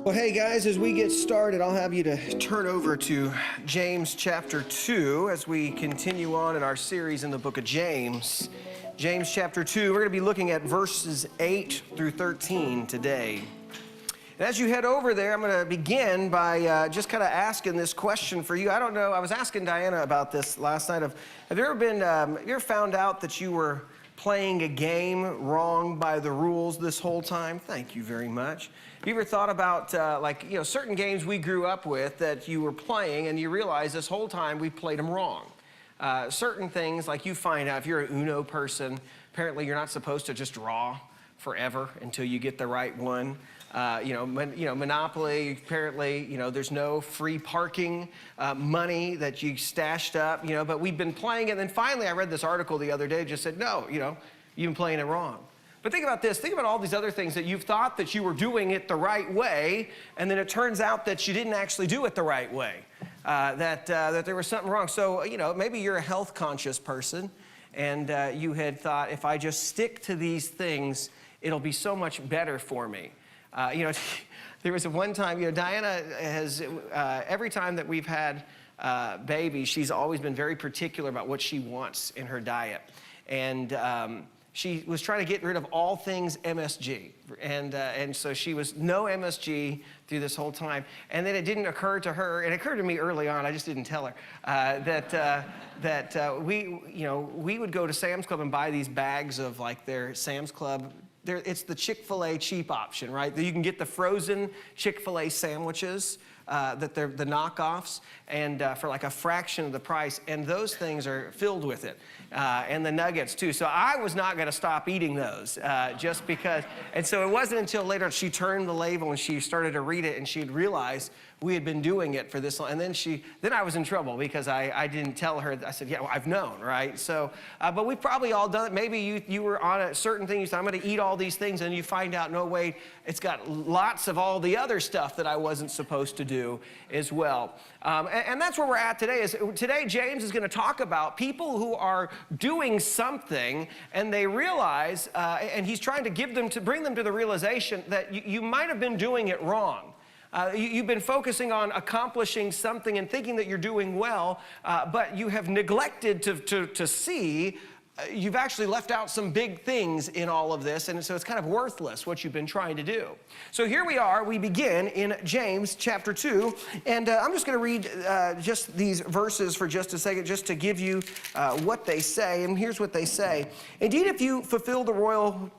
Well, hey guys, as we get started, I'll have you to turn over to James chapter 2 as we continue on in our series in the book of James. James chapter 2, we're going to be looking at verses 8 through 13 today. And as you head over there, I'm going to begin by just kind of asking this question for you. I don't know, I was asking Diana about this last night. Have you ever found out that you were playing a game wrong by the rules this whole time? Thank you very much. Have you ever thought about certain games we grew up with that you were playing and you realize this whole time we played them wrong? Certain things, like you find out if you're an Uno person, apparently you're not supposed to just draw forever until you get the right one. Monopoly, apparently, there's no free parking money that you stashed up, but we've been playing it. And then finally, I read this article the other day, just said, no, you've been playing it wrong. But think about this. Think about all these other things that you've thought that you were doing it the right way, and then it turns out that you didn't actually do it the right way, that there was something wrong. So, maybe you're a health-conscious person, and you had thought, if I just stick to these things, it'll be so much better for me. There was one time, Diana has, every time that we've had babies, she's always been very particular about what she wants in her diet. And she was trying to get rid of all things MSG. And so she was no MSG through this whole time. And then it didn't occur to her, and it occurred to me early on, I just didn't tell her, that we would go to Sam's Club and buy these bags of their Sam's Club. It's the Chick-fil-A cheap option, right? You can get the frozen Chick-fil-A sandwiches, that they're the knockoffs, and for like a fraction of the price, and those things are filled with it, and the nuggets too. So I was not going to stop eating those just because. And so it wasn't until later she turned the label and she started to read it, and she'd realized we had been doing it for this long. And then I was in trouble because I didn't tell her. I said, yeah, well, I've known, right? So, but we've probably all done it. Maybe you were on a certain thing. You said, I'm going to eat all these things, and you find out, no, wait, it's got lots of all the other stuff that I wasn't supposed to do as well. And that's where we're at today. Today, James is going to talk about people who are doing something, and they realize, and he's trying to bring them to the realization that you might have been doing it wrong. You've been focusing on accomplishing something and thinking that you're doing well, but you have neglected to see you've actually left out some big things in all of this, and so it's kind of worthless what you've been trying to do. So here we are. We begin in James chapter 2, and I'm just going to read just these verses for just a second, just to give you what they say. And here's what they say. Indeed, if you fulfill the royal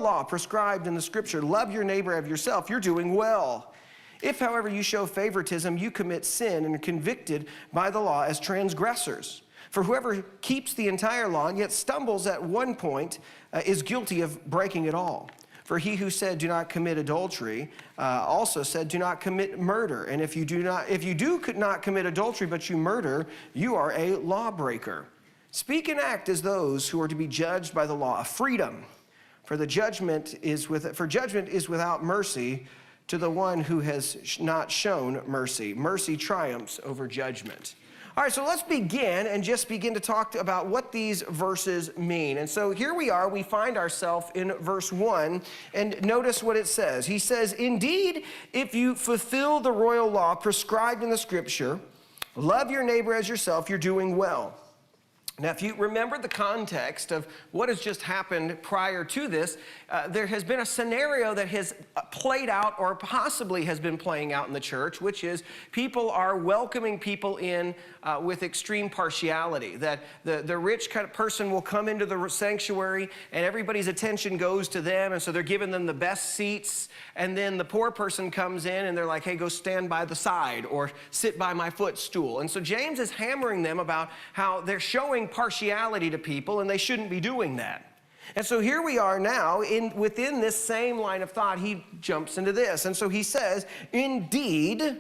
law prescribed in the Scripture, love your neighbor as yourself, you're doing well. If, however, you show favoritism, you commit sin and are convicted by the law as transgressors. For whoever keeps the entire law and yet stumbles at one point is guilty of breaking it all. For he who said, do not commit adultery, also said, do not commit murder. And if you do not commit adultery, but you murder, you are a lawbreaker. Speak and act as those who are to be judged by the law of freedom. For judgment is without mercy to the one who has not shown mercy. Mercy triumphs over judgment. All right, so let's begin and just begin to talk about what these verses mean. And so here we are, we find ourselves in verse 1, and notice what it says. He says, indeed, if you fulfill the royal law prescribed in the Scripture, love your neighbor as yourself, you're doing well. Now, if you remember the context of what has just happened prior to this, there has been a scenario that has played out or possibly has been playing out in the church, which is people are welcoming people in with extreme partiality. That the rich kind of person will come into the sanctuary and everybody's attention goes to them, and so they're giving them the best seats. And then the poor person comes in and they're like, hey, go stand by the side or sit by my footstool. And so James is hammering them about how they're showing partiality to people, and they shouldn't be doing that. And so here we are now within this same line of thought. He jumps into this. And so he says, indeed,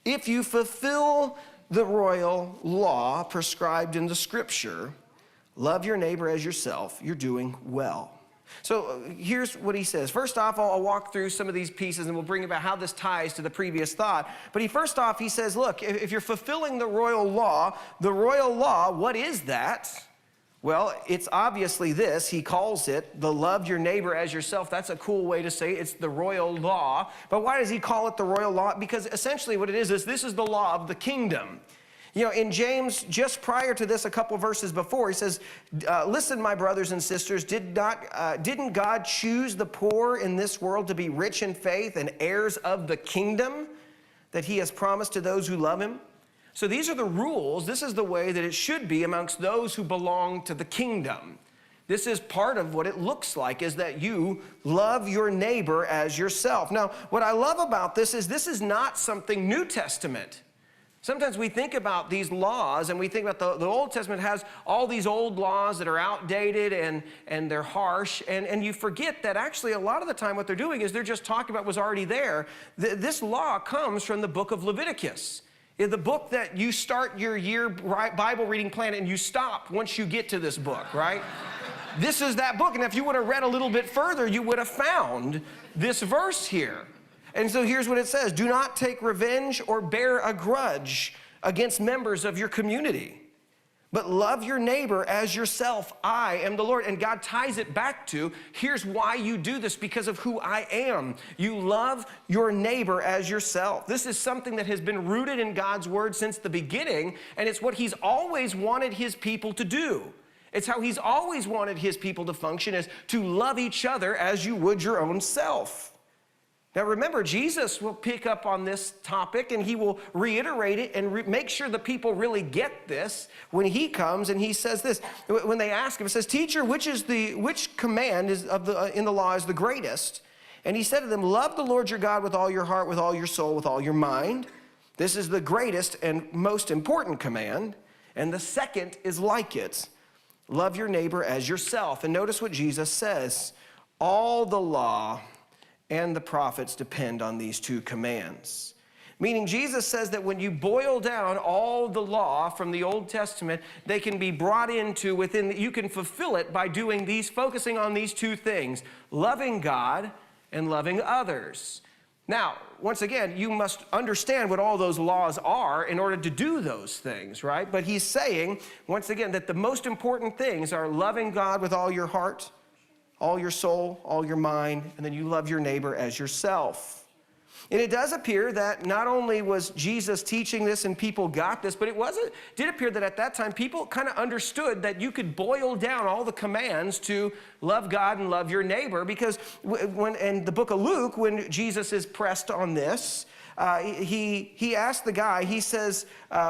if you fulfill the royal law prescribed in the Scripture, love your neighbor as yourself, you're doing well. So here's what he says. First off, I'll walk through some of these pieces and we'll bring about how this ties to the previous thought. But first off, he says, look, if you're fulfilling the royal law, what is that? Well, it's obviously this. He calls it the love your neighbor as yourself. That's a cool way to say it. It's the royal law. But why does he call it the royal law? Because essentially what it is this is the law of the kingdom. You know, in James, just prior to this, a couple verses before, he says, listen, my brothers and sisters, didn't God choose the poor in this world to be rich in faith and heirs of the kingdom that he has promised to those who love him? So these are the rules. This is the way that it should be amongst those who belong to the kingdom. This is part of what it looks like, is that you love your neighbor as yourself. Now, what I love about this is not something New Testament. Sometimes we think about these laws and we think about the Old Testament has all these old laws that are outdated and they're harsh, and you forget that actually a lot of the time what they're doing is they're just talking about what was already there. This law comes from the book of Leviticus. The book that you start your year Bible reading plan and you stop once you get to this book, right? This is that book, and if you would have read a little bit further, you would have found this verse here. And so here's what it says: do not take revenge or bear a grudge against members of your community, but love your neighbor as yourself. I am the Lord. And God ties it back to, here's why you do this, because of who I am. You love your neighbor as yourself. This is something that has been rooted in God's word since the beginning, and it's what he's always wanted his people to do. It's how he's always wanted his people to function, is to love each other as you would your own self. Now remember, Jesus will pick up on this topic and he will reiterate it and make sure the people really get this when he comes, and he says this. When they ask him, it says, teacher, which command in the law is the greatest? And he said to them, love the Lord your God with all your heart, with all your soul, with all your mind. This is the greatest and most important command. And the second is like it. Love your neighbor as yourself. And notice what Jesus says. All the law and the prophets depend on these two commands. Meaning Jesus says that when you boil down all the law from the Old Testament, they can be brought into you can fulfill it by doing focusing on these two things: loving God and loving others. Now, once again, you must understand what all those laws are in order to do those things, right? But he's saying, once again, that the most important things are loving God with all your heart, all your soul, all your mind, and then you love your neighbor as yourself. And it does appear that not only was Jesus teaching this and people got this, but it did appear that at that time people kind of understood that you could boil down all the commands to love God and love your neighbor, because in the book of Luke, when Jesus is pressed on this, he asked the guy, he says,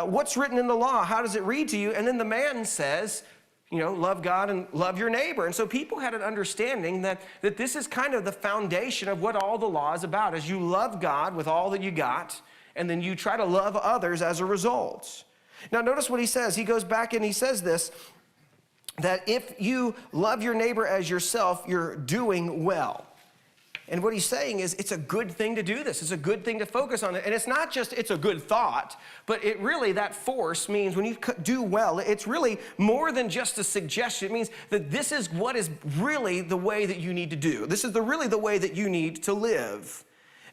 what's written in the law? How does it read to you? And then the man says, love God and love your neighbor. And so people had an understanding that this is kind of the foundation of what all the law is about, is you love God with all that you got, and then you try to love others as a result. Now notice what he says. He goes back and he says this, that if you love your neighbor as yourself, you're doing well. And what he's saying is it's a good thing to do this. It's a good thing to focus on it. And it's not just it's a good thought, but it really, that force means when you do well, it's really more than just a suggestion. It means that this is what is really the way that you need to do. This is really the way that you need to live.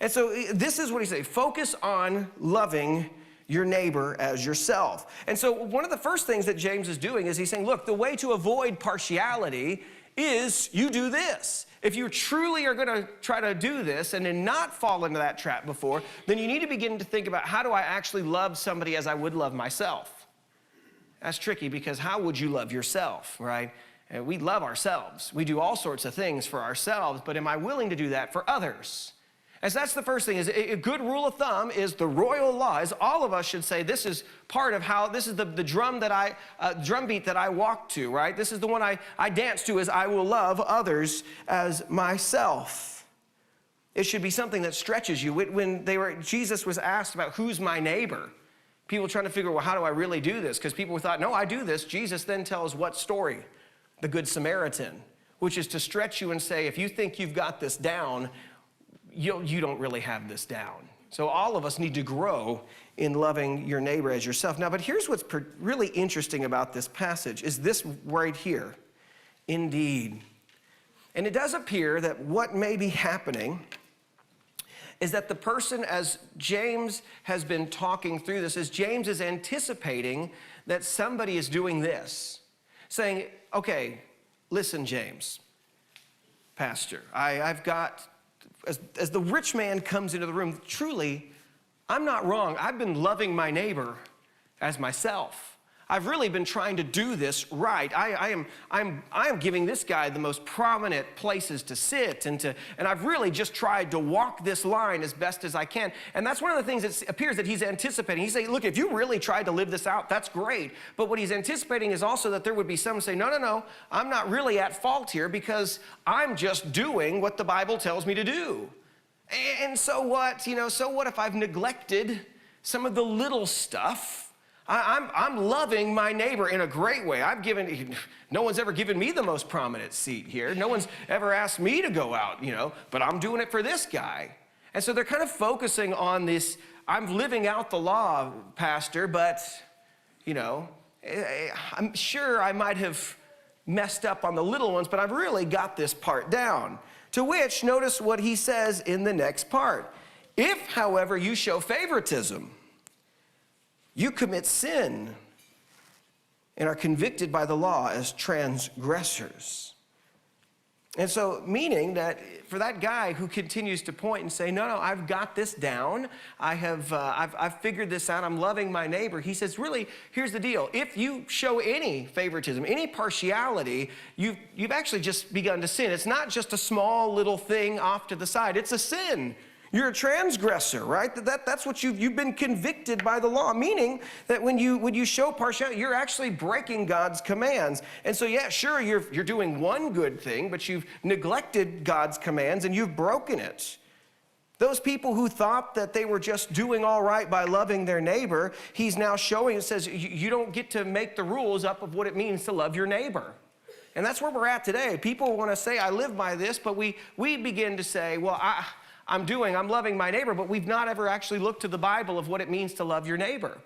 And so this is what he's saying. Focus on loving your neighbor as yourself. And so one of the first things that James is doing is he's saying, look, the way to avoid partiality is you do this. If you truly are going to try to do this and then not fall into that trap before, then you need to begin to think about, how do I actually love somebody as I would love myself? That's tricky, because how would you love yourself, right? And we love ourselves. We do all sorts of things for ourselves, but am I willing to do that for others? And so that's the first thing. Is a good rule of thumb is the royal law. Is all of us should say, this is part of how, this is the drum beat that I walk to, right? This is the one I dance to, is I will love others as myself. It should be something that stretches you. When Jesus was asked about who's my neighbor, people trying to figure, well, how do I really do this? Because people thought, no, I do this. Jesus then tells what story? The Good Samaritan, which is to stretch you and say, if you think you've got this down, you don't really have this down. So all of us need to grow in loving your neighbor as yourself. Now, but here's what's really interesting about this passage, is this right here. Indeed. And it does appear that what may be happening is that the person, as James has been talking through this, is James is anticipating that somebody is doing this. saying, okay, listen, James, Pastor, I've got, as the rich man comes into the room, truly, I'm not wrong. I've been loving my neighbor as myself. I've really been trying to do this right. I am giving this guy the most prominent places to sit, and I've really just tried to walk this line as best as I can. And that's one of the things that appears that he's anticipating. He's saying, look, if you really tried to live this out, that's great. But what he's anticipating is also that there would be some say, no, I'm not really at fault here because I'm just doing what the Bible tells me to do. And so what? So what if I've neglected some of the little stuff? I'm loving my neighbor in a great way. No one's ever given me the most prominent seat here. No one's ever asked me to go out, but I'm doing it for this guy. And so they're kind of focusing on this, I'm living out the law, Pastor, but, I'm sure I might have messed up on the little ones, but I've really got this part down. To which, notice what he says in the next part. If, however, you show favoritism, you commit sin and are convicted by the law as transgressors. And so, meaning that for that guy who continues to point and say, no, I've got this down. I've figured this out. I'm loving my neighbor. He says, really, here's the deal. If you show any favoritism, any partiality, you've actually just begun to sin. It's not just a small little thing off to the side. It's a sin. You're a transgressor, right? That's what you've been convicted by the law, meaning that when you show partiality, you're actually breaking God's commands. And so, yeah, sure, you're doing one good thing, but you've neglected God's commands and you've broken it. Those people who thought that they were just doing all right by loving their neighbor, he's now showing, it says, you don't get to make the rules up of what it means to love your neighbor. And that's where we're at today. People want to say, I live by this, but we begin to say, well, I'm loving my neighbor, but we've not ever actually looked to the Bible of what it means to love your neighbor.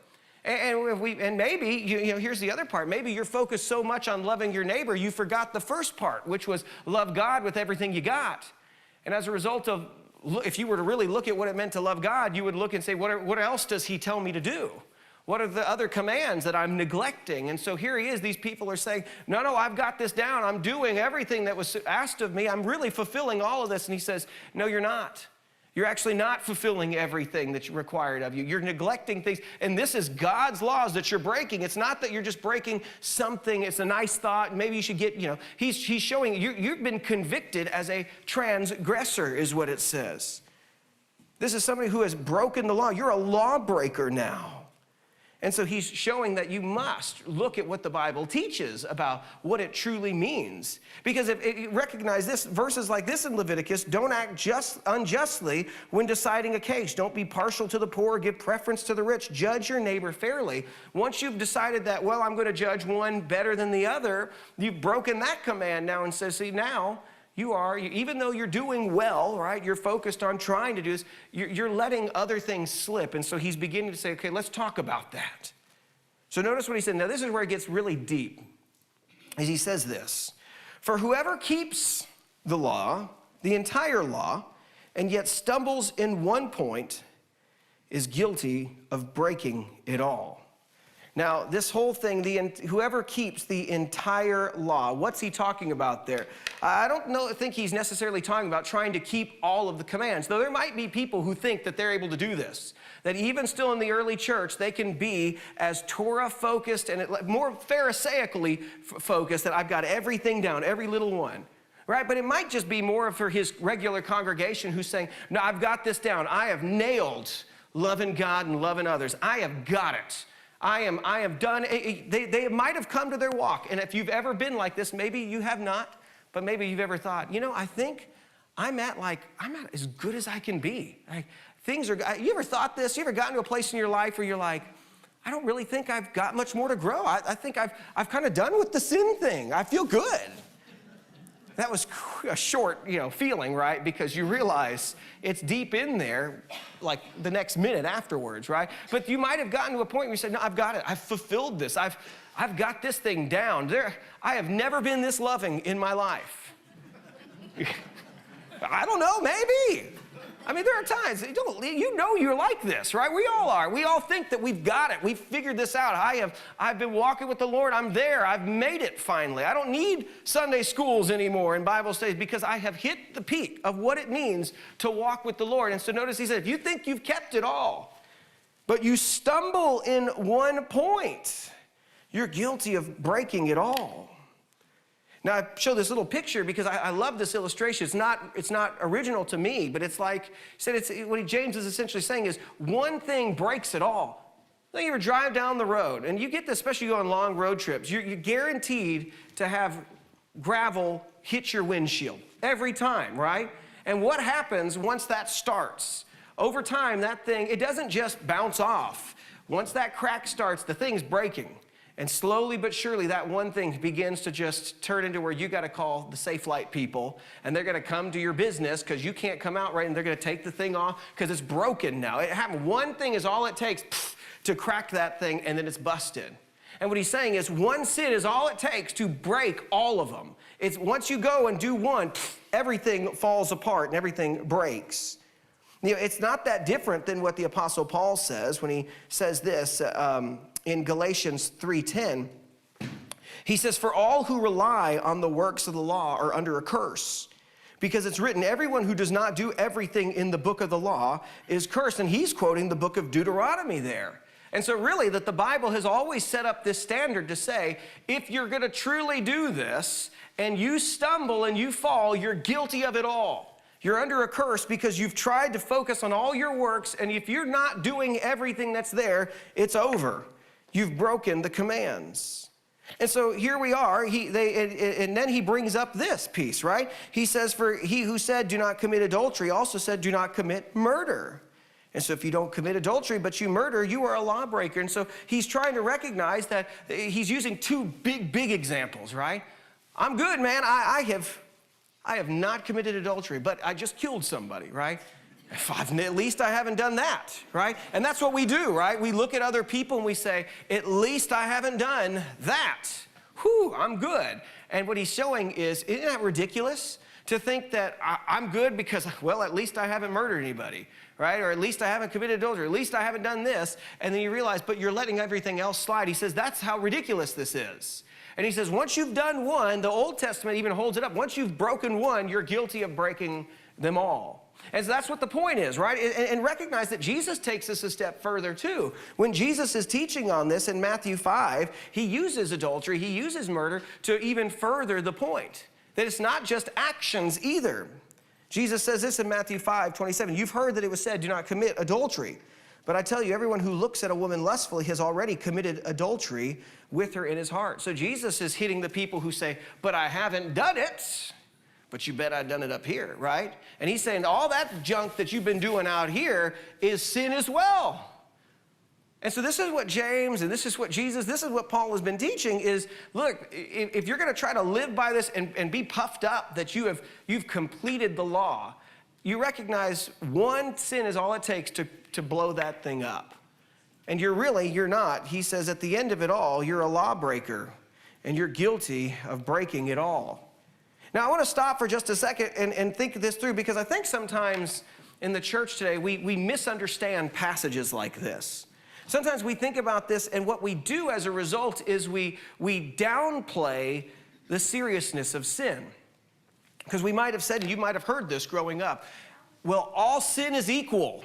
And maybe, here's the other part. Maybe you're focused so much on loving your neighbor, you forgot the first part, which was love God with everything you got. And as a result of, if you were to really look at what it meant to love God, you would look and say, what else does he tell me to do? What are the other commands that I'm neglecting? And so here he is. These people are saying, no, I've got this down. I'm doing everything that was asked of me. I'm really fulfilling all of this. And he says, no, you're not. You're actually not fulfilling everything that's required of you. You're neglecting things. And this is God's laws that you're breaking. It's not that you're just breaking something. It's a nice thought. Maybe you should get, he's showing you've been convicted as a transgressor is what it says. This is somebody who has broken the law. You're a lawbreaker now. And so he's showing that you must look at what the Bible teaches about what it truly means. Because if you recognize this, verses like this in Leviticus, don't act unjustly when deciding a case. Don't be partial to the poor, give preference to the rich, judge your neighbor fairly. Once you've decided that, well, I'm going to judge one better than the other, you've broken that command now and says, see, now even though you're doing well, right, you're focused on trying to do this, you're letting other things slip. And so he's beginning to say, okay, let's talk about that. So notice what he said. Now this is where it gets really deep. As he says this, for whoever keeps the law, the entire law, and yet stumbles in one point is guilty of breaking it all. Now, this whole thing, whoever keeps the entire law, what's he talking about there? I don't think he's necessarily talking about trying to keep all of the commands, though there might be people who think that they're able to do this, that even still in the early church, they can be as Torah-focused and more Pharisaically focused, that I've got everything down, every little one. Right? But it might just be more for his regular congregation who's saying, no, I've got this down. I have nailed loving God and loving others. I have got it. I am done. They might have come to their walk. And if you've ever been like this, maybe you have not, but maybe you've ever thought, I think I'm at as good as I can be. You ever thought this? You ever gotten to a place in your life where you're like, I don't really think I've got much more to grow. I think I've kind of done with the sin thing. I feel good. That was a short, feeling, right? Because you realize it's deep in there, like the next minute afterwards, right? But you might have gotten to a point where you said, no, I've got it. I've fulfilled this. I've got this thing down. I have never been this loving in my life. I don't know, maybe. I mean, there are times, you know you're like this, right? We all are. We all think that we've got it. We've figured this out. I've been walking with the Lord. I'm there. I've made it finally. I don't need Sunday schools anymore and Bible studies because I have hit the peak of what it means to walk with the Lord. And so notice he said, if you think you've kept it all, but you stumble in one point, you're guilty of breaking it all. Now, I show this little picture because I love this illustration. It's not original to me, but it's like, he said, what James is essentially saying is one thing breaks it all. Then you ever drive down the road, and you get this, especially you go on long road trips, you're guaranteed to have gravel hit your windshield every time, right? And what happens once that starts? Over time, that thing, it doesn't just bounce off. Once that crack starts, the thing's breaking. And slowly but surely, that one thing begins to just turn into where you got to call the Safe Light people, and they're going to come to your business because you can't come out right, and they're going to take the thing off because it's broken now. It happened. One thing is all it takes to crack that thing, and then it's busted. And what he's saying is one sin is all it takes to break all of them. It's once you go and do one, everything falls apart and everything breaks. You know, it's not that different than what the Apostle Paul says when he says this in Galatians 3:10. He says, for all who rely on the works of the law are under a curse, because it's written, everyone who does not do everything in the book of the law is cursed. And he's quoting the book of Deuteronomy there. And so really that the Bible has always set up this standard to say, if you're going to truly do this and you stumble and you fall, you're guilty of it all. You're under a curse because you've tried to focus on all your works, and if you're not doing everything that's there, it's over. You've broken the commands. And so here we are, and then he brings up this piece, right? He says, for he who said, do not commit adultery, also said, do not commit murder. And so if you don't commit adultery, but you murder, you are a lawbreaker. And so he's trying to recognize that he's using two big examples, right? I'm good, man. I have not committed adultery, but I just killed somebody, right? At least I haven't done that, right? And that's what we do, right? We look at other people and we say, at least I haven't done that. Whew, I'm good. And what he's showing is, isn't that ridiculous? To think that I'm good because, well, at least I haven't murdered anybody, right? Or at least I haven't committed adultery, at least I haven't done this. And then you realize, but you're letting everything else slide. He says, that's how ridiculous this is. And he says, once you've done one, the Old Testament even holds it up. Once you've broken one, you're guilty of breaking them all. And so that's what the point is, right? And recognize that Jesus takes us a step further too. When Jesus is teaching on this in Matthew 5, he uses adultery, he uses murder to even further the point. That it's not just actions either. Jesus says this in Matthew 5:27. You've heard that it was said, do not commit adultery. But I tell you, everyone who looks at a woman lustfully has already committed adultery with her in his heart. So Jesus is hitting the people who say, but I haven't done it. But you bet I've done it up here, right? And he's saying all that junk that you've been doing out here is sin as well. And so this is what James and this is what Jesus, this is what Paul has been teaching is, look, if you're going to try to live by this and be puffed up that you've completed the law, you recognize one sin is all it takes to blow that thing up. And you're not. He says at the end of it all, you're a lawbreaker and you're guilty of breaking it all. Now, I want to stop for just a second and think this through because I think sometimes in the church today, we misunderstand passages like this. Sometimes we think about this and what we do as a result is we downplay the seriousness of sin. Because we might have said, and you might have heard this growing up, well, all sin is equal.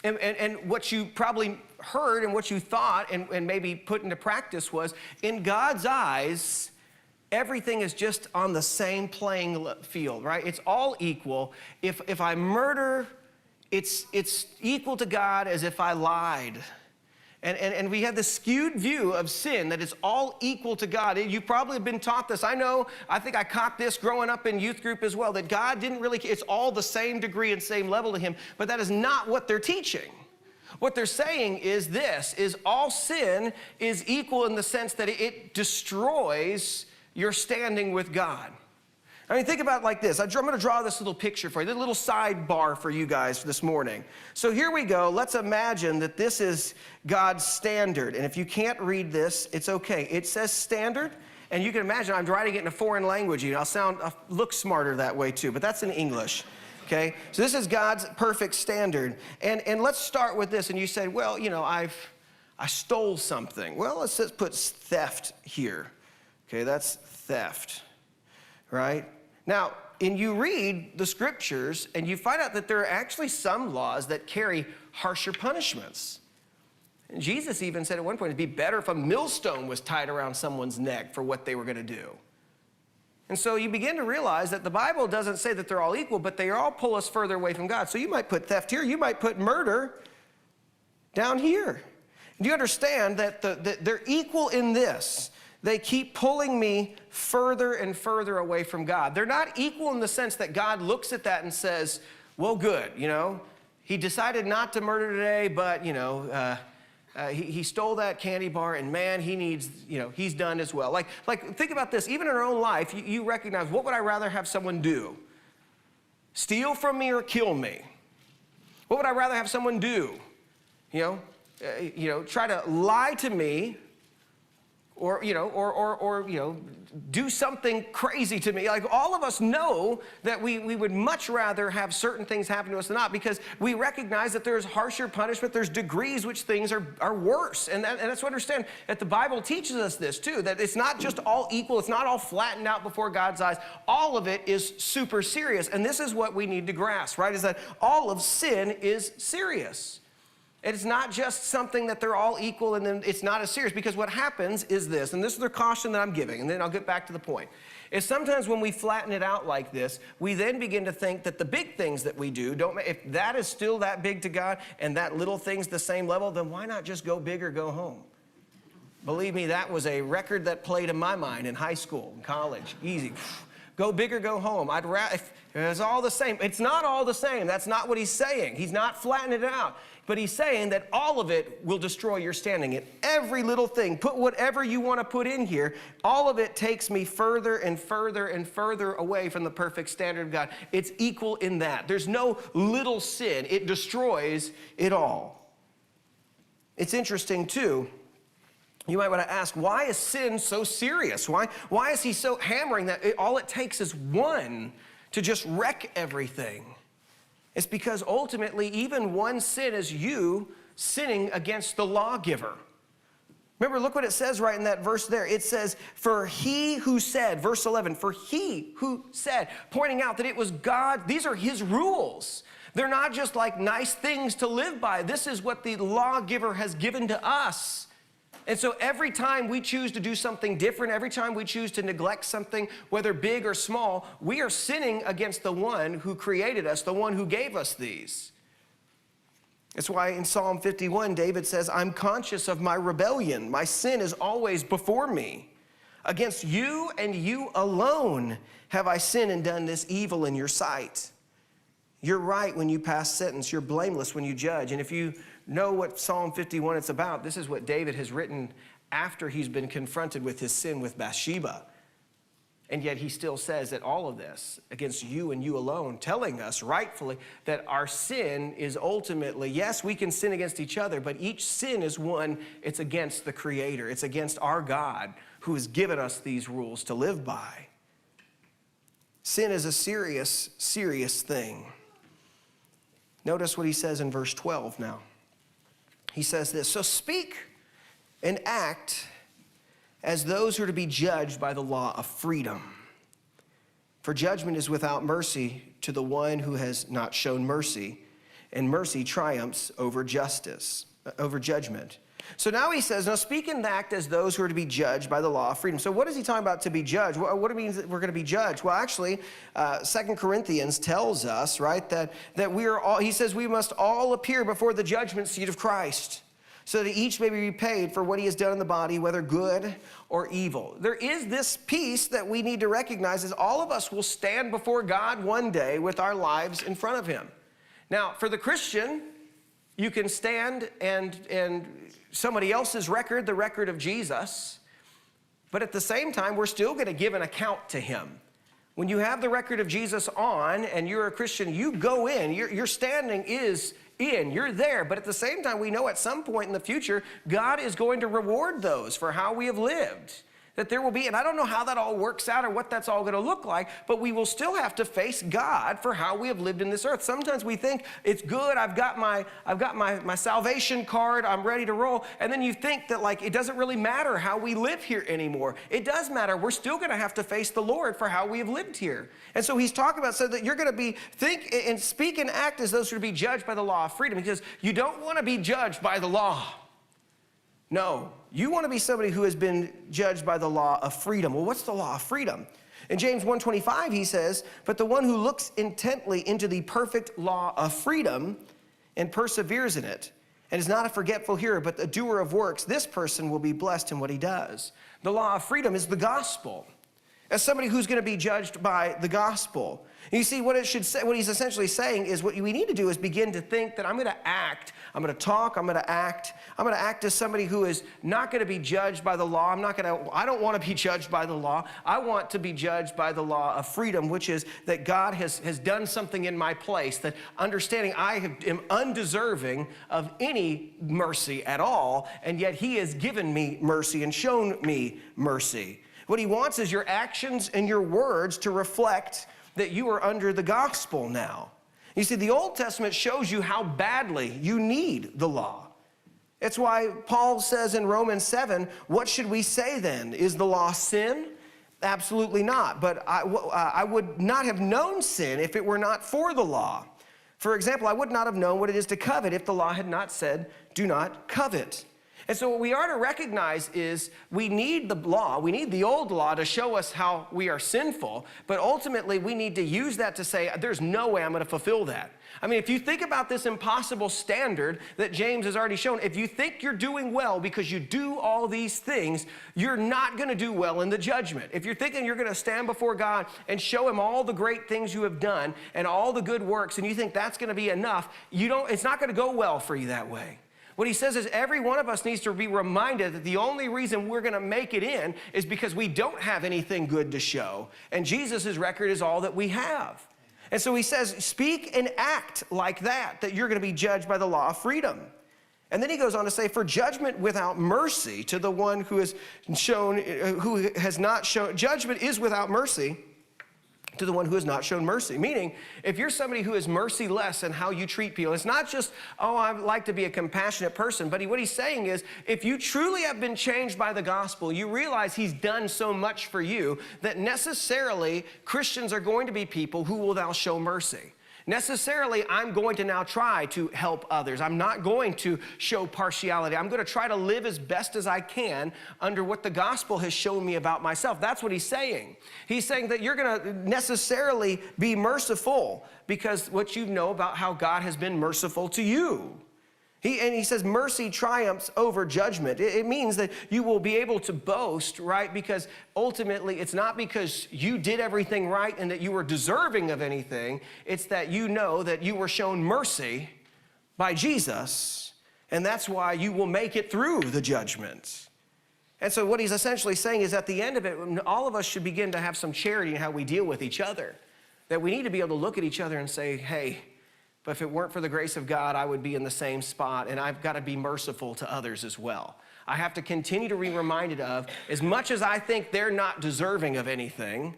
And what you probably heard and what you thought and maybe put into practice was, in God's eyes, everything is just on the same playing field, right? It's all equal. If I murder, it's equal to God as if I lied. And we have this skewed view of sin, that it's all equal to God. You probably have been taught this. I think I caught this growing up in youth group as well, that God didn't really, it's all the same degree and same level to him, but that is not what they're teaching. What they're saying is this, is all sin is equal in the sense that it destroys your standing with God. I mean, think about it like this. I'm going to draw this little picture for you, this little sidebar for you guys this morning. So here we go. Let's imagine that this is God's standard. And if you can't read this, it's okay. It says standard, and you can imagine I'm writing it in a foreign language. I'll look smarter that way too, but that's in English. Okay, so this is God's perfect standard. And let's start with this. And you say, well, you know, I stole something. Well, let's just put theft here. Okay, that's theft, right? Now, and you read the scriptures and you find out that there are actually some laws that carry harsher punishments. And Jesus even said at one point, it'd be better if a millstone was tied around someone's neck for what they were going to do. And so you begin to realize that the Bible doesn't say that they're all equal, but they all pull us further away from God. So you might put theft here. You might put murder down here. Do you understand that they're equal in this? They keep pulling me further and further away from God. They're not equal in the sense that God looks at that and says, well, good, you know. He decided not to murder today, but, you know, he stole that candy bar, and man, he needs, you know, he's done as well. Like think about this. Even in our own life, you recognize, what would I rather have someone do? Steal from me or kill me? What would I rather have someone do? You know, try to lie to me, or do something crazy to me. Like, all of us know that we would much rather have certain things happen to us than not, because we recognize that there's harsher punishment, there's degrees which things are worse. And that's what I understand, that the Bible teaches us this too, that it's not just all equal, it's not all flattened out before God's eyes. All of it is super serious. And this is what we need to grasp, right? Is that all of sin is serious. It's not just something that they're all equal and then it's not as serious, because what happens is this, and this is the caution that I'm giving, and then I'll get back to the point, is sometimes when we flatten it out like this, we then begin to think that the big things that we do, if that is still that big to God and that little thing's the same level, then why not just go big or go home? Believe me, that was a record that played in my mind in high school, in college, easy. Go big or go home. I'd rather, if it's all the same. It's not all the same. That's not what he's saying. He's not flattening it out. But he's saying that all of it will destroy your standing. In every little thing, put whatever you want to put in here, all of it takes me further and further and further away from the perfect standard of God. It's equal in that. There's no little sin. It destroys it all. It's interesting, too. You might want to ask, why is sin so serious? Why is he so hammering that all it takes is one to just wreck everything? It's because ultimately even one sin is you sinning against the lawgiver. Remember, look what it says right in that verse there. It says, for he who said, verse 11, for he who said, pointing out that it was God, these are his rules. They're not just like nice things to live by. This is what the lawgiver has given to us. And so every time we choose to do something different, every time we choose to neglect something, whether big or small, we are sinning against the one who created us, the one who gave us these. That's why in Psalm 51, David says, I'm conscious of my rebellion. My sin is always before me. Against you and you alone have I sinned and done this evil in your sight. You're right when you pass sentence. You're blameless when you judge. And if you know what Psalm 51 is about, this is what David has written after he's been confronted with his sin with Bathsheba. And yet he still says that all of this against you and you alone, telling us rightfully that our sin is ultimately, yes, we can sin against each other, but each sin is one, it's against the Creator. It's against our God who has given us these rules to live by. Sin is a serious, serious thing. Notice what he says in verse 12 now. He says this, so speak and act as those who are to be judged by the law of freedom. For judgment is without mercy to the one who has not shown mercy, and mercy triumphs over judgment. So now he says, now speak and act as those who are to be judged by the law of freedom. So what is he talking about to be judged? What do it mean that we're going to be judged? Well, actually, 2 Corinthians tells us, right, that we are all, he says we must all appear before the judgment seat of Christ, so that each may be repaid for what he has done in the body, whether good or evil. There is this piece that we need to recognize, is all of us will stand before God one day with our lives in front of him. Now, for the Christian, you can stand and somebody else's record, the record of Jesus, but at the same time, we're still going to give an account to him. When you have the record of Jesus on and you're a Christian, you go in, your standing is in, you're there, but at the same time, we know at some point in the future, God is going to reward those for how we have lived. That there will be, and I don't know how that all works out or what that's all going to look like, but we will still have to face God for how we have lived in this earth. Sometimes we think it's good, I've got my salvation card, I'm ready to roll, and then you think that like it doesn't really matter how we live here anymore. It does matter. We're still going to have to face the Lord for how we have lived here. And so he's talking about so that you're going to think and speak and act as those who are to be judged by the law of freedom, because you don't want to be judged by the law. No, you want to be somebody who has been judged by the law of freedom. Well, what's the law of freedom? In James 1:25, he says, but the one who looks intently into the perfect law of freedom and perseveres in it, and is not a forgetful hearer, but a doer of works, this person will be blessed in what he does. The law of freedom is the gospel. As somebody who's going to be judged by the gospel. You see, what he's essentially saying is what we need to do is begin to think that I'm going to act, I'm going to talk, I'm going to act as somebody who is not going to be judged by the law. I don't want to be judged by the law. I want to be judged by the law of freedom, which is that God has done something in my place, that understanding I am undeserving of any mercy at all, and yet he has given me mercy and shown me mercy. What he wants is your actions and your words to reflect that you are under the gospel now. You see, the Old Testament shows you how badly you need the law. It's why Paul says in Romans 7, what should we say then? Is the law sin? Absolutely not. But I would not have known sin if it were not for the law. For example, I would not have known what it is to covet if the law had not said, do not covet. And so what we are to recognize is we need the law, we need the old law to show us how we are sinful, but ultimately we need to use that to say, there's no way I'm going to fulfill that. I mean, if you think about this impossible standard that James has already shown, if you think you're doing well because you do all these things, you're not going to do well in the judgment. If you're thinking you're going to stand before God and show him all the great things you have done and all the good works, and you think that's going to be enough, it's not going to go well for you that way. What he says is every one of us needs to be reminded that the only reason we're going to make it in is because we don't have anything good to show. And Jesus' record is all that we have. And so he says, speak and act like that you're going to be judged by the law of freedom. And then he goes on to say, for judgment without mercy to the one who has not shown, judgment is without mercy to the one who has not shown mercy. Meaning, if you're somebody who is merciless in how you treat people, it's not just, oh, I like to be a compassionate person, but what he's saying is, if you truly have been changed by the gospel, you realize he's done so much for you that necessarily Christians are going to be people who will now show mercy. Necessarily, I'm going to now try to help others. I'm not going to show partiality. I'm going to try to live as best as I can under what the gospel has shown me about myself. That's what he's saying. He's saying that you're going to necessarily be merciful because what you know about how God has been merciful to you. He says mercy triumphs over judgment. It means that you will be able to boast, right? Because ultimately it's not because you did everything right and that you were deserving of anything. It's that you know that you were shown mercy by Jesus, and that's why you will make it through the judgment. And so what he's essentially saying is at the end of it, all of us should begin to have some charity in how we deal with each other. That we need to be able to look at each other and say, hey, but if it weren't for the grace of God, I would be in the same spot, and I've got to be merciful to others as well. I have to continue to be reminded of, as much as I think they're not deserving of anything,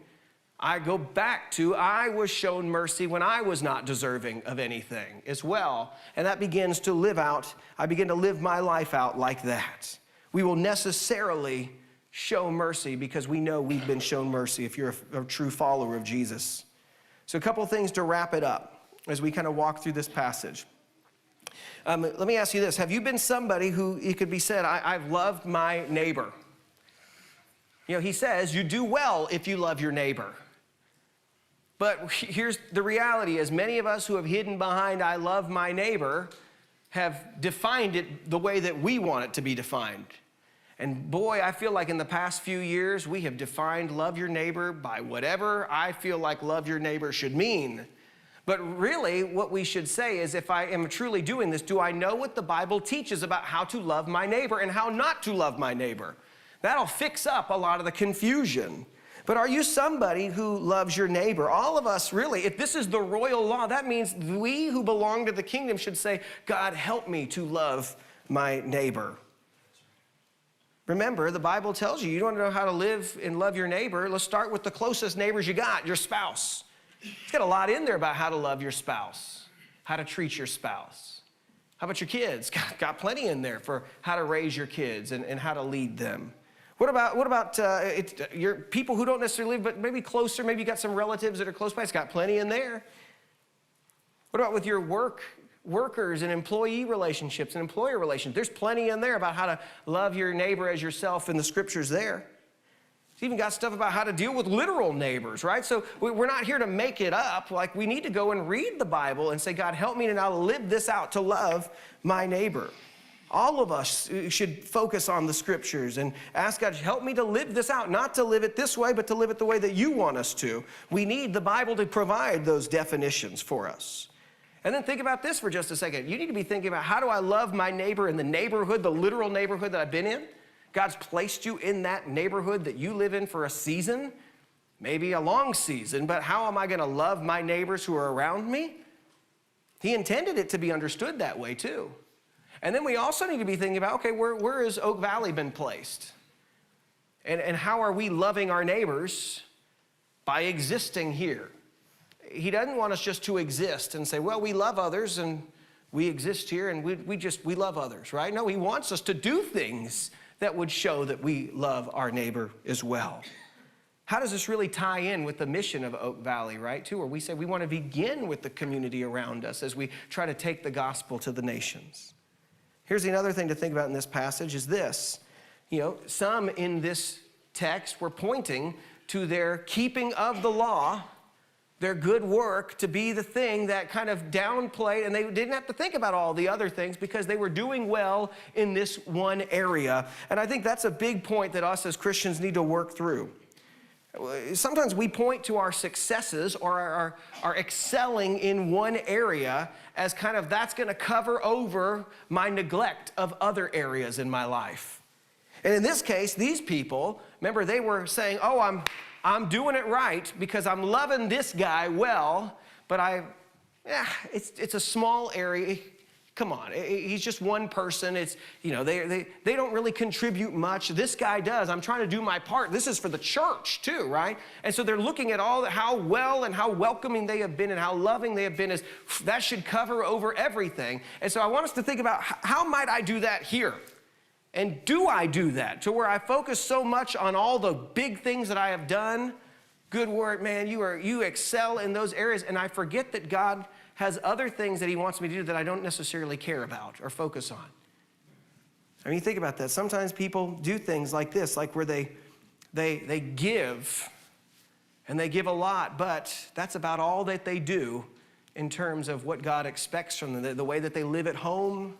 I go back to, I was shown mercy when I was not deserving of anything as well. And that begins to live out, I begin to live my life out like that. We will necessarily show mercy because we know we've been shown mercy if you're a true follower of Jesus. So a couple things to wrap it up as we kind of walk through this passage. Let me ask you this. Have you been somebody who, it could be said, I've loved my neighbor? You know, he says, you do well if you love your neighbor. But here's the reality is many of us who have hidden behind I love my neighbor have defined it the way that we want it to be defined. And boy, I feel like in the past few years, we have defined love your neighbor by whatever I feel like love your neighbor should mean. But really, what we should say is, if I am truly doing this, do I know what the Bible teaches about how to love my neighbor and how not to love my neighbor? That'll fix up a lot of the confusion. But are you somebody who loves your neighbor? All of us, really, if this is the royal law, that means we who belong to the kingdom should say, God, help me to love my neighbor. Remember, the Bible tells you, you don't know how to live and love your neighbor. Let's start with the closest neighbors you got, your spouse. It's got a lot in there about how to love your spouse, how to treat your spouse. How about your kids? Got plenty in there for how to raise your kids and how to lead them. What about your people who don't necessarily live, but maybe closer? Maybe you got some relatives that are close by. It's got plenty in there. What about with your workers and employee relationships and employer relations? There's plenty in there about how to love your neighbor as yourself in the scriptures there. It's even got stuff about how to deal with literal neighbors, right? So we're not here to make it up. Like, we need to go and read the Bible and say, God, help me to now live this out, to love my neighbor. All of us should focus on the scriptures and ask God, help me to live this out, not to live it this way, but to live it the way that you want us to. We need the Bible to provide those definitions for us. And then think about this for just a second. You need to be thinking about, how do I love my neighbor in the neighborhood, the literal neighborhood that I've been in? God's placed you in that neighborhood that you live in for a season, maybe a long season, but how am I going to love my neighbors who are around me? He intended it to be understood that way too. And then we also need to be thinking about, okay, where has Oak Valley been placed? And how are we loving our neighbors by existing here? He doesn't want us just to exist and say, well, we love others and we exist here and we love others, right? No, he wants us to do things that would show that we love our neighbor as well. How does this really tie in with the mission of Oak Valley, right, too? Where we say we want to begin with the community around us as we try to take the gospel to the nations. Here's another thing to think about in this passage is this. Some in this text were pointing to their keeping of the law, their good work, to be the thing that kind of downplayed, and they didn't have to think about all the other things because they were doing well in this one area. And I think that's a big point that us as Christians need to work through. Sometimes we point to our successes or our excelling in one area as kind of that's going to cover over my neglect of other areas in my life. And in this case, these people, remember, they were saying, oh, I'm doing it right because I'm loving this guy well, but it's a small area. Come on, he's just one person. It's, they don't really contribute much. This guy does. I'm trying to do my part. This is for the church too, right? And so they're looking at how well and how welcoming they have been and how loving they have been, as that should cover over everything. And so I want us to think about, how might I do that here? And do I do that to where I focus so much on all the big things that I have done? Good work, man, you excel in those areas, and I forget that God has other things that he wants me to do that I don't necessarily care about or focus on. I mean, think about that. Sometimes people do things like this, like where they give, and they give a lot, but that's about all that they do in terms of what God expects from them, the way that they live at home,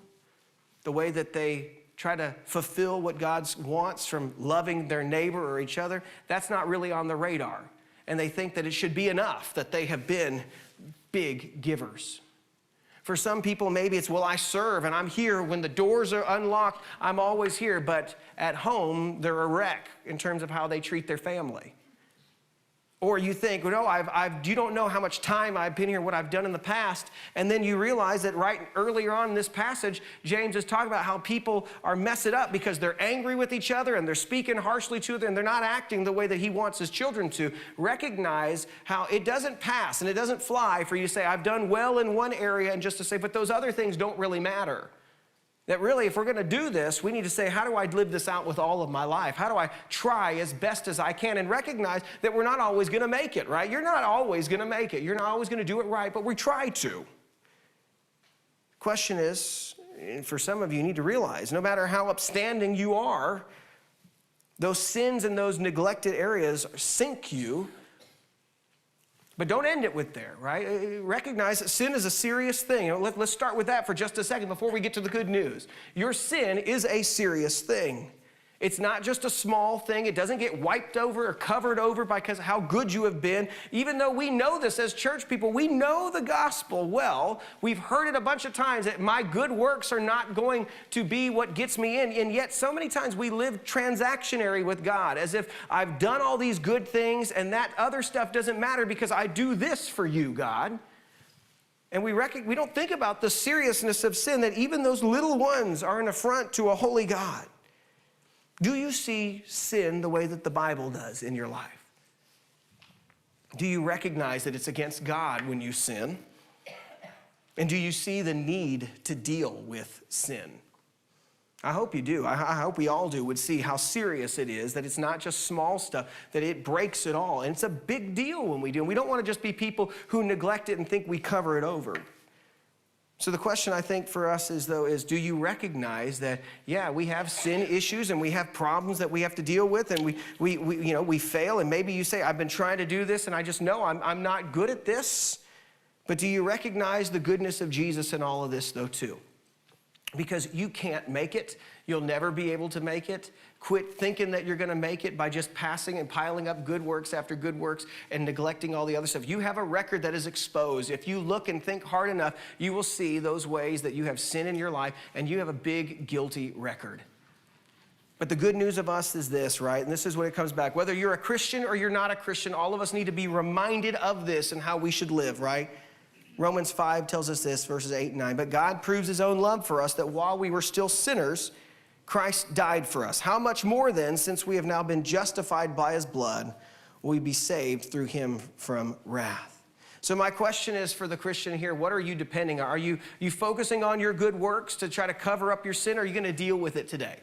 the way that they try to fulfill what God wants from loving their neighbor or each other. That's not really on the radar. And they think that it should be enough that they have been big givers. For some people, maybe it's, well, I serve and I'm here when the doors are unlocked. I'm always here, but at home, they're a wreck in terms of how they treat their family. Or you think, you don't know how much time I've been here, what I've done in the past. And then you realize that right earlier on in this passage, James is talking about how people are messing up because they're angry with each other and they're speaking harshly to them and they're not acting the way that he wants his children to. Recognize how it doesn't pass and it doesn't fly for you to say, I've done well in one area, and just to say, but those other things don't really matter. That really, if we're going to do this, we need to say, how do I live this out with all of my life? How do I try as best as I can? And recognize that we're not always going to make it, right? You're not always going to make it. You're not always going to do it right, but we try to. The question is, for some of you, you need to realize, no matter how upstanding you are, those sins and those neglected areas sink you. But don't end it with there, right? Recognize that sin is a serious thing. Let's start with that for just a second before we get to the good news. Your sin is a serious thing. It's not just a small thing. It doesn't get wiped over or covered over because of how good you have been. Even though we know this as church people, we know the gospel well. We've heard it a bunch of times that my good works are not going to be what gets me in. And yet so many times we live transactionary with God, as if I've done all these good things and that other stuff doesn't matter because I do this for you, God. And we don't think about the seriousness of sin, that even those little ones are an affront to a holy God. Do you see sin the way that the Bible does in your life? Do you recognize that it's against God when you sin? And do you see the need to deal with sin? I hope you do. I hope we all do would see how serious it is, that it's not just small stuff, that it breaks it all. And it's a big deal when we do. And we don't want to just be people who neglect it and think we cover it over. So the question I think for us is, do you recognize that, yeah, we have sin issues and we have problems that we have to deal with, and we fail, and maybe you say, I've been trying to do this and I just know I'm not good at this. But do you recognize the goodness of Jesus in all of this, though, too? Because you can't make it. You'll never be able to make it. Quit thinking that you're going to make it by just passing and piling up good works after good works and neglecting all the other stuff. You have a record that is exposed. If you look and think hard enough, you will see those ways that you have sin in your life, and you have a big guilty record. But the good news of us is this, right? And this is when it comes back. Whether you're a Christian or you're not a Christian, all of us need to be reminded of this and how we should live, right? Romans 5 tells us this, verses 8 and 9. But God proves his own love for us, that while we were still sinners, Christ died for us. How much more then, since we have now been justified by his blood, will we be saved through him from wrath? So my question is for the Christian here, what are you depending on? Are you focusing on your good works to try to cover up your sin, or are you going to deal with it today?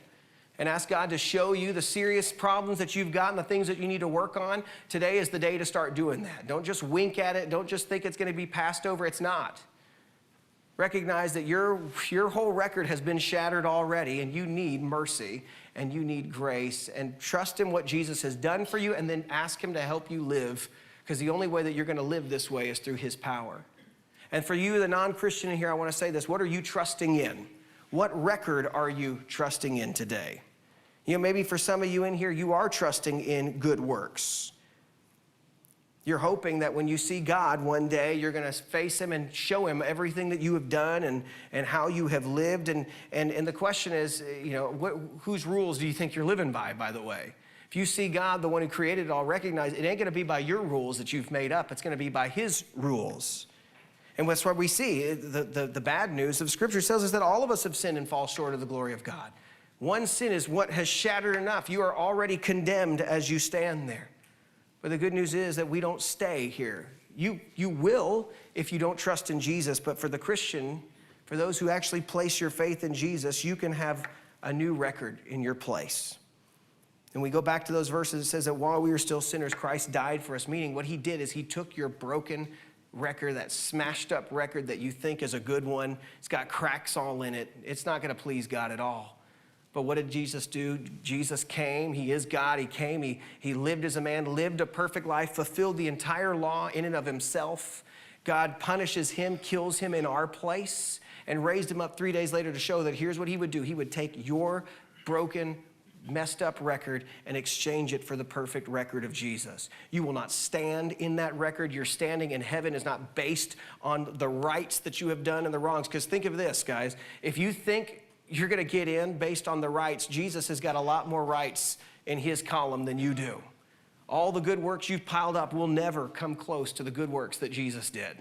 And ask God to show you the serious problems that you've got and the things that you need to work on. Today is the day to start doing that. Don't just wink at it. Don't just think it's going to be passed over. It's not. Recognize that your whole record has been shattered already, and you need mercy and you need grace. And trust in what Jesus has done for you, and then ask him to help you live, because the only way that you're going to live this way is through his power. And for you, the non-Christian in here, I want to say this. What are you trusting in? What record are you trusting in today? You know, maybe for some of you in here, you are trusting in good works. You're hoping that when you see God one day, you're going to face him and show him everything that you have done and how you have lived. And the question is, whose rules do you think you're living by the way? If you see God, the one who created it all, recognize it ain't going to be by your rules that you've made up. It's going to be by his rules. And that's what we see. The bad news of Scripture tells us that all of us have sinned and fall short of the glory of God. One sin is what has shattered enough. You are already condemned as you stand there. But the good news is that we don't stay here. You will if you don't trust in Jesus. But for the Christian, for those who actually place your faith in Jesus, you can have a new record in your place. And we go back to those verses. It says that while we were still sinners, Christ died for us. Meaning what he did is he took your broken record, that smashed up record that you think is a good one. It's got cracks all in it. It's not going to please God at all. But what did Jesus do? Jesus came. He is God. He came. He lived as a man, lived a perfect life, fulfilled the entire law in and of himself. God punishes him, kills him in our place, and raised him up 3 days later to show that here's what he would do. He would take your broken, messed up record and exchange it for the perfect record of Jesus. You will not stand in that record. Your standing in heaven is not based on the rights that you have done and the wrongs. Because think of this, guys. If you think you're going to get in based on the rights, Jesus has got a lot more rights in his column than you do. All the good works you've piled up will never come close to the good works that Jesus did.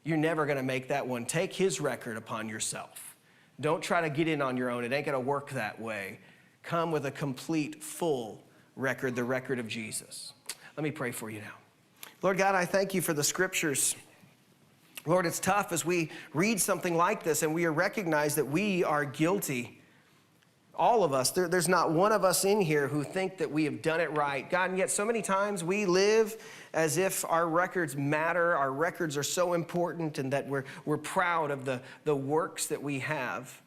You're never going to make that one. Take his record upon yourself. Don't try to get in on your own. It ain't going to work that way. Come with a complete, full record, the record of Jesus. Let me pray for you now. Lord God, I thank you for the Scriptures. Lord, it's tough as we read something like this and we recognize that we are guilty. All of us. There's not one of us in here who think that we have done it right. God, and yet so many times we live as if our records matter, our records are so important, and that we're proud of the works that we have.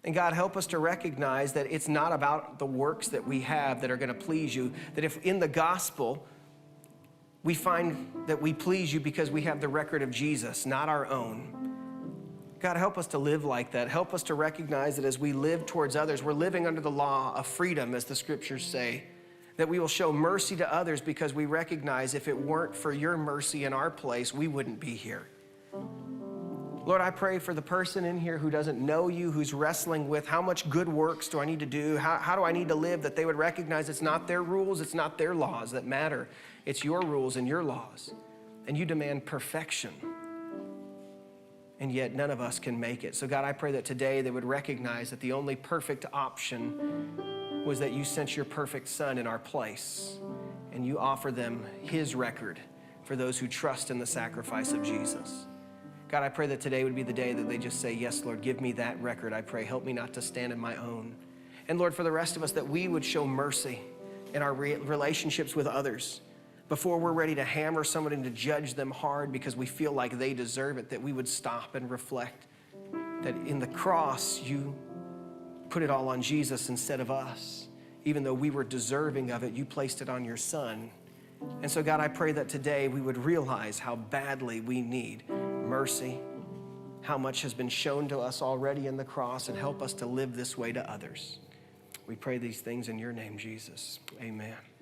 And God, help us to recognize that it's not about the works that we have that are going to please you. That if in the gospel we find that we please you because we have the record of Jesus, not our own. God, help us to live like that. Help us to recognize that as we live towards others, we're living under the law of freedom, as the Scriptures say. That we will show mercy to others because we recognize if it weren't for your mercy in our place, we wouldn't be here. Lord, I pray for the person in here who doesn't know you, who's wrestling with how much good works do I need to do? How do I need to live? That they would recognize it's not their rules, it's not their laws that matter. It's your rules and your laws. And you demand perfection. And yet none of us can make it. So God, I pray that today they would recognize that the only perfect option was that you sent your perfect Son in our place, and you offer them his record for those who trust in the sacrifice of Jesus. God, I pray that today would be the day that they just say, yes, Lord, give me that record. I pray, help me not to stand in my own. And Lord, for the rest of us, that we would show mercy in our relationships with others. Before we're ready to hammer somebody and to judge them hard because we feel like they deserve it, that we would stop and reflect that in the cross, you put it all on Jesus instead of us. Even though we were deserving of it, you placed it on your Son. And so, God, I pray that today we would realize how badly we need mercy, how much has been shown to us already in the cross, and help us to live this way to others. We pray these things in your name, Jesus. Amen.